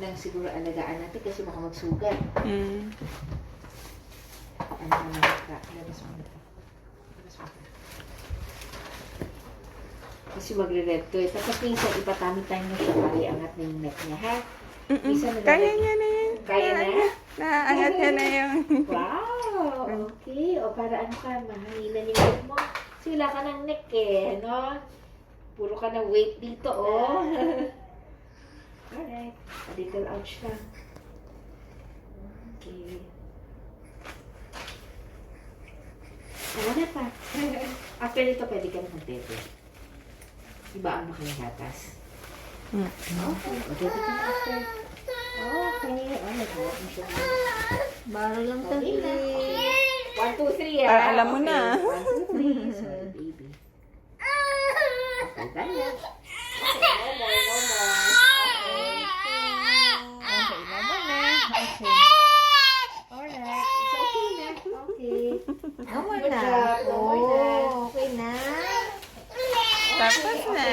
lang siguro alagaan natin kasi baka magsugat. Mm. Ano naman ka? Labas mo na ito. Labas mo na. Kasi magre-red to eh. Tapos minsan ipatami-time na siya para iangat na yung neck niya, ha? Minsan Kaya niya na yun. Kaya na? Naangat niya na yung... Wow! Okay. O para ano ka, mahanginan yung neck mo. Kasi wala ka ng neck eh, no? Puro ka na weight dito, oh. Alright. A little ouch lang. Okay. Wala pa. After nito, pwede ka na mag-bebe. Ibaan mo kayong gatas. Okay. Mag-bebe ka na after. Okay. Oh, nag-hawak mo siya. Baro lang to. Okay na. Okay. 1, 2, 3, ah. Alam mo na. 1, 2, 3. Sorry, baby. Okay, tayo. Okay, no more, no more. Okay, no more na. Okay. Alright. It's okay na. Okay. No more Good na. job. No more na. Okay na. Tapos na.